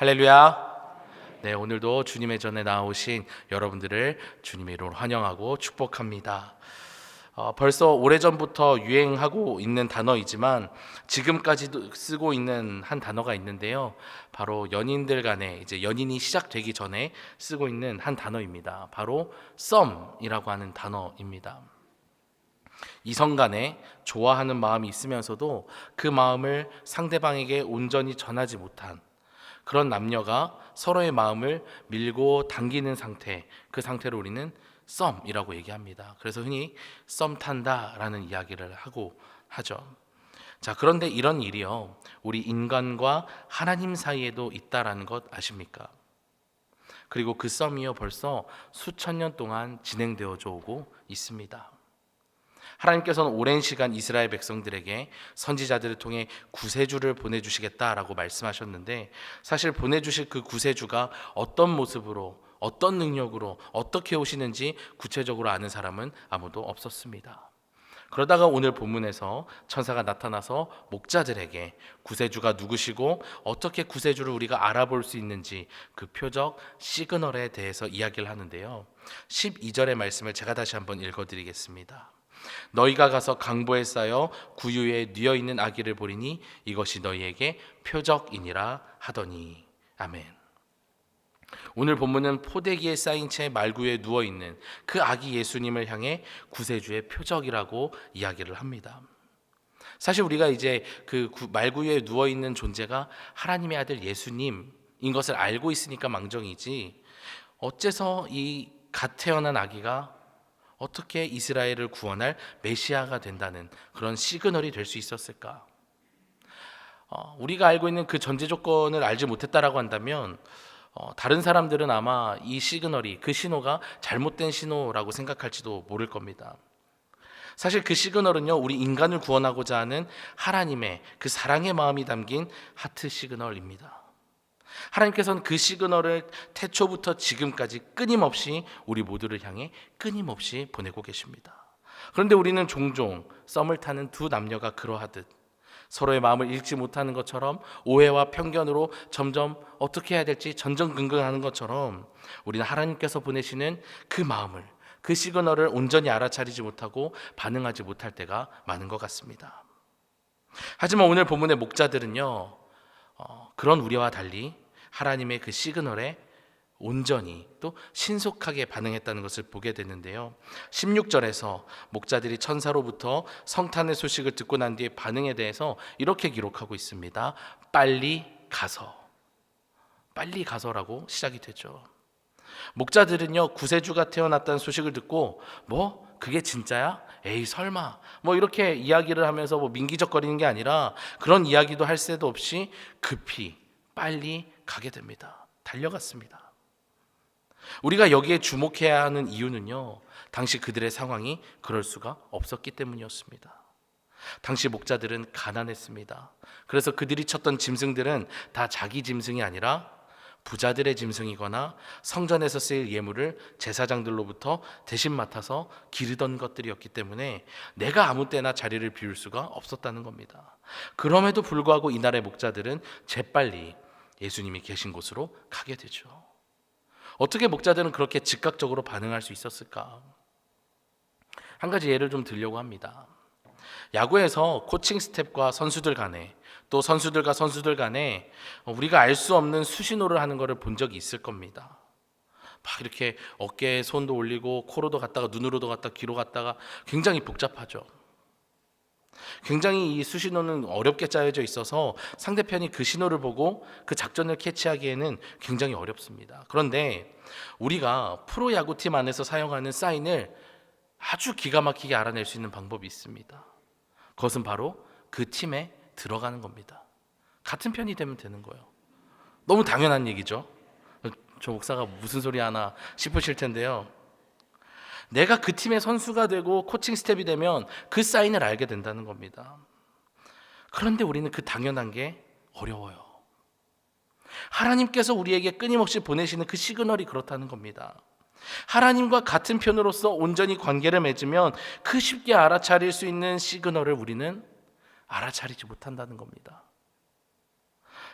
할렐루야. 네, 오늘도 주님의 전에 나오신 여러분들을 주님의 이름으로 환영하고 축복합니다. 벌써 오래전부터 유행하고 있는 단어이지만 지금까지도 쓰고 있는 한 단어가 있는데요. 바로 연인들 간에 이제 연인이 시작되기 전에 쓰고 있는 한 단어입니다. 바로 썸이라고 하는 단어입니다. 이성 간에 좋아하는 마음이 있으면서도 그 마음을 상대방에게 온전히 전하지 못한 그런 남녀가 서로의 마음을 밀고 당기는 상태, 그 상태를 우리는 썸이라고 얘기합니다. 그래서 흔히 썸 탄다라는 이야기를 하죠. 자, 그런데 이런 일이요, 우리 인간과 하나님 사이에도 있다라는 것 아십니까? 그리고 그 썸이요, 벌써 수천 년 동안 진행되어져 오고 있습니다. 하나님께서는 오랜 시간 이스라엘 백성들에게 선지자들을 통해 구세주를 보내주시겠다라고 말씀하셨는데, 사실 보내주실 그 구세주가 어떤 모습으로, 어떤 능력으로, 어떻게 오시는지 구체적으로 아는 사람은 아무도 없었습니다. 그러다가 오늘 본문에서 천사가 나타나서 목자들에게 구세주가 누구시고 어떻게 구세주를 우리가 알아볼 수 있는지 그 표적, 시그널에 대해서 이야기를 하는데요. 12절의 말씀을 제가 다시 한번 읽어드리겠습니다. 너희가 가서 강보에 쌓여 구유에 뉘어 있는 아기를 보리니 이것이 너희에게 표적이니라 하더니. 아멘. 오늘 본문은 포대기에 쌓인 채 말구에 누워 있는 그 아기 예수님을 향해 구세주의 표적이라고 이야기를 합니다. 사실 우리가 이제 그 말구에 누워 있는 존재가 하나님의 아들 예수님인 것을 알고 있으니까 망정이지, 어째서 이 갓 태어난 아기가 어떻게 이스라엘을 구원할 메시아가 된다는 그런 시그널이 될 수 있었을까? 우리가 알고 있는 그 전제 조건을 알지 못했다라고 한다면 다른 사람들은 아마 이 시그널이, 그 신호가 잘못된 신호라고 생각할지도 모를 겁니다. 사실 그 시그널은요, 우리 인간을 구원하고자 하는 하나님의 그 사랑의 마음이 담긴 하트 시그널입니다. 하나님께서는 그 시그널을 태초부터 지금까지 끊임없이 우리 모두를 향해 끊임없이 보내고 계십니다. 그런데 우리는 종종 썸을 타는 두 남녀가 그러하듯 서로의 마음을 읽지 못하는 것처럼, 오해와 편견으로 점점 어떻게 해야 될지 전전긍긍하는 것처럼 우리는 하나님께서 보내시는 그 마음을, 그 시그널을 온전히 알아차리지 못하고 반응하지 못할 때가 많은 것 같습니다. 하지만 오늘 본문의 목자들은요, 그런 우리와 달리 하나님의 그 시그널에 온전히 또 신속하게 반응했다는 것을 보게 되는데요. 16절에서 목자들이 천사로부터 성탄의 소식을 듣고 난 뒤에 반응에 대해서 이렇게 기록하고 있습니다. 빨리 가서라고 시작이 되죠. 목자들은요, 구세주가 태어났다는 소식을 듣고 그게 진짜야? 에이 설마, 이렇게 이야기를 하면서 민기적거리는 게 아니라 그런 이야기도 할 새도 없이 급히 빨리 가게 됩니다. 달려갔습니다. 우리가 여기에 주목해야 하는 이유는요, 당시 그들의 상황이 그럴 수가 없었기 때문이었습니다. 당시 목자들은 가난했습니다. 그래서 그들이 쳤던 짐승들은 다 자기 짐승이 아니라 부자들의 짐승이거나 성전에서 쓰일 예물을 제사장들로부터 대신 맡아서 기르던 것들이었기 때문에 내가 아무 때나 자리를 비울 수가 없었다는 겁니다. 그럼에도 불구하고 이날의 목자들은 재빨리 예수님이 계신 곳으로 가게 되죠. 어떻게 목자들은 그렇게 즉각적으로 반응할 수 있었을까? 한 가지 예를 좀 들려고 합니다. 야구에서 코칭 스텝과 선수들 간에, 또 선수들과 선수들 간에 우리가 알 수 없는 수신호를 하는 것을 본 적이 있을 겁니다. 막 이렇게 어깨에 손도 올리고 코로도 갔다가 눈으로도 갔다가 귀로 갔다가 굉장히 복잡하죠. 굉장히 이 수신호는 어렵게 짜여져 있어서 상대편이 그 신호를 보고 그 작전을 캐치하기에는 굉장히 어렵습니다. 그런데 우리가 프로야구팀 안에서 사용하는 사인을 아주 기가 막히게 알아낼 수 있는 방법이 있습니다. 그것은 바로 그 팀에 들어가는 겁니다. 같은 편이 되면 되는 거예요. 너무 당연한 얘기죠. 저 목사가 무슨 소리 하나 싶으실 텐데요. 내가 그 팀의 선수가 되고 코칭 스텝이 되면 그 사인을 알게 된다는 겁니다. 그런데 우리는 그 당연한 게 어려워요. 하나님께서 우리에게 끊임없이 보내시는 그 시그널이 그렇다는 겁니다. 하나님과 같은 편으로서 온전히 관계를 맺으면 그 쉽게 알아차릴 수 있는 시그널을 우리는 알아차리지 못한다는 겁니다.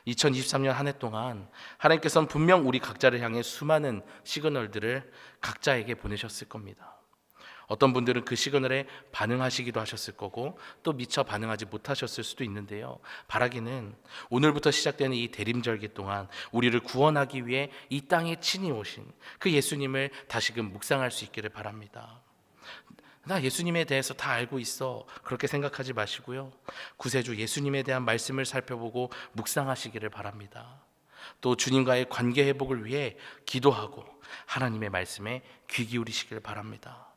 2023년 한 해 동안 하나님께서는 분명 우리 각자를 향해 수많은 시그널들을 각자에게 보내셨을 겁니다. 어떤 분들은 그 시그널에 반응하시기도 하셨을 거고 또 미처 반응하지 못하셨을 수도 있는데요. 바라기는 오늘부터 시작되는 이 대림절기 동안 우리를 구원하기 위해 이 땅에 친히 오신 그 예수님을 다시금 묵상할 수 있기를 바랍니다. 나 예수님에 대해서 다 알고 있어, 그렇게 생각하지 마시고요. 구세주 예수님에 대한 말씀을 살펴보고 묵상하시기를 바랍니다. 또 주님과의 관계 회복을 위해 기도하고 하나님의 말씀에 귀 기울이시기를 바랍니다.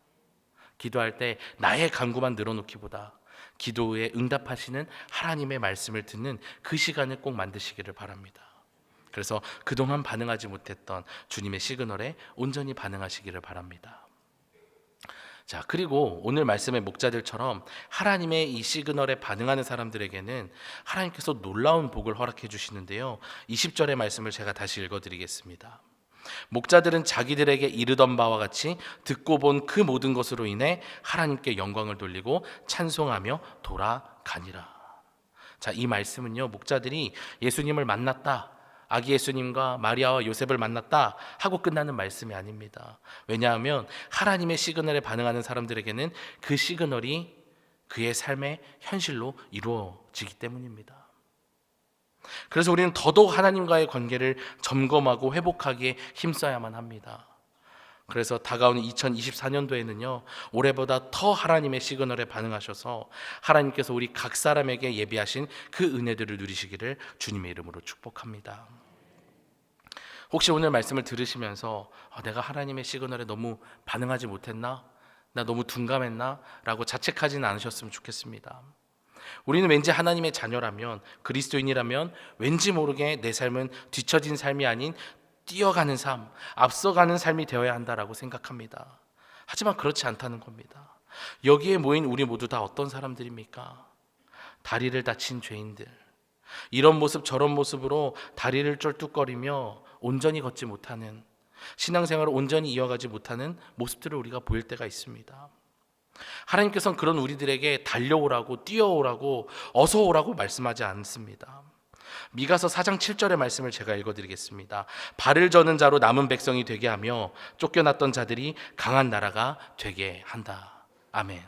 기도할 때 나의 간구만 늘어놓기보다 기도에 응답하시는 하나님의 말씀을 듣는 그 시간을 꼭 만드시기를 바랍니다. 그래서 그동안 반응하지 못했던 주님의 시그널에 온전히 반응하시기를 바랍니다. 자, 그리고 오늘 말씀의 목자들처럼 하나님의 이 시그널에 반응하는 사람들에게는 하나님께서 놀라운 복을 허락해 주시는데요. 20절의 말씀을 제가 다시 읽어드리겠습니다. 목자들은 자기들에게 이르던 바와 같이 듣고 본 그 모든 것으로 인해 하나님께 영광을 돌리고 찬송하며 돌아가니라. 자, 이 말씀은요, 목자들이 예수님을 만났다, 아기 예수님과 마리아와 요셉을 만났다 하고 끝나는 말씀이 아닙니다. 왜냐하면 하나님의 시그널에 반응하는 사람들에게는 그 시그널이 그의 삶의 현실로 이루어지기 때문입니다. 그래서 우리는 더더욱 하나님과의 관계를 점검하고 회복하기에 힘써야만 합니다. 그래서 다가오는 2024년도에는요, 올해보다 더 하나님의 시그널에 반응하셔서 하나님께서 우리 각 사람에게 예비하신 그 은혜들을 누리시기를 주님의 이름으로 축복합니다. 혹시 오늘 말씀을 들으시면서 내가 하나님의 시그널에 너무 반응하지 못했나? 나 너무 둔감했나? 라고 자책하지는 않으셨으면 좋겠습니다. 우리는 왠지 하나님의 자녀라면, 그리스도인이라면 왠지 모르게 내 삶은 뒤처진 삶이 아닌 뛰어가는 삶, 앞서가는 삶이 되어야 한다라고 생각합니다. 하지만 그렇지 않다는 겁니다. 여기에 모인 우리 모두 다 어떤 사람들입니까? 다리를 다친 죄인들, 이런 모습 저런 모습으로 다리를 쩔뚝거리며 온전히 걷지 못하는, 신앙생활을 온전히 이어가지 못하는 모습들을 우리가 보일 때가 있습니다. 하나님께서는 그런 우리들에게 달려오라고, 뛰어오라고, 어서 오라고 말씀하지 않습니다. 미가서 4장 7절의 말씀을 제가 읽어드리겠습니다. 발을 저는 자로 남은 백성이 되게 하며 쫓겨났던 자들이 강한 나라가 되게 한다. 아멘.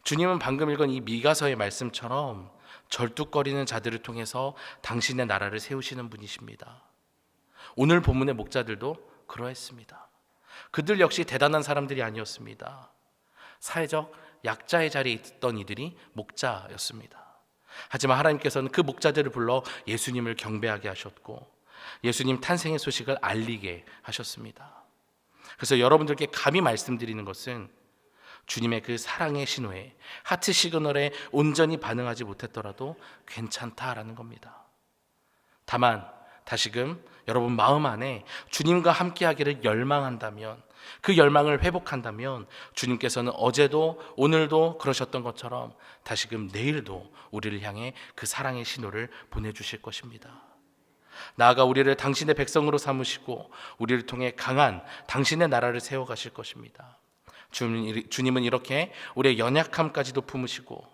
주님은 방금 읽은 이 미가서의 말씀처럼 절뚝거리는 자들을 통해서 당신의 나라를 세우시는 분이십니다. 오늘 본문의 목자들도 그러했습니다. 그들 역시 대단한 사람들이 아니었습니다. 사회적 약자의 자리에 있던 이들이 목자였습니다. 하지만 하나님께서는 그 목자들을 불러 예수님을 경배하게 하셨고 예수님 탄생의 소식을 알리게 하셨습니다. 그래서 여러분들께 감히 말씀드리는 것은 주님의 그 사랑의 신호에, 하트 시그널에 온전히 반응하지 못했더라도 괜찮다라는 겁니다. 다만 다시금 여러분 마음 안에 주님과 함께하기를 열망한다면, 그 열망을 회복한다면 주님께서는 어제도 오늘도 그러셨던 것처럼 다시금 내일도 우리를 향해 그 사랑의 신호를 보내주실 것입니다. 나아가 우리를 당신의 백성으로 삼으시고 우리를 통해 강한 당신의 나라를 세워가실 것입니다. 주님은 이렇게 우리의 연약함까지도 품으시고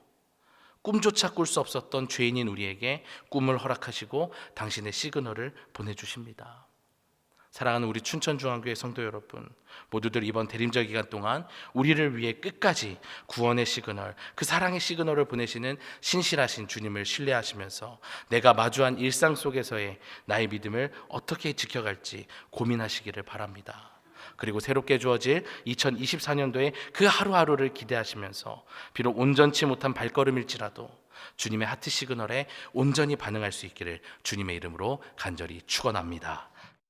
꿈조차 꿀 수 없었던 죄인인 우리에게 꿈을 허락하시고 당신의 시그널을 보내주십니다. 사랑하는 우리 춘천중앙교회 성도 여러분, 모두들 이번 대림절 기간 동안 우리를 위해 끝까지 구원의 시그널, 그 사랑의 시그널을 보내시는 신실하신 주님을 신뢰하시면서 내가 마주한 일상 속에서의 나의 믿음을 어떻게 지켜갈지 고민하시기를 바랍니다. 그리고 새롭게 주어질 2024년도에 그 하루하루를 기대하시면서 비록 온전치 못한 발걸음일지라도 주님의 하트 시그널에 온전히 반응할 수 있기를 주님의 이름으로 간절히 축원합니다.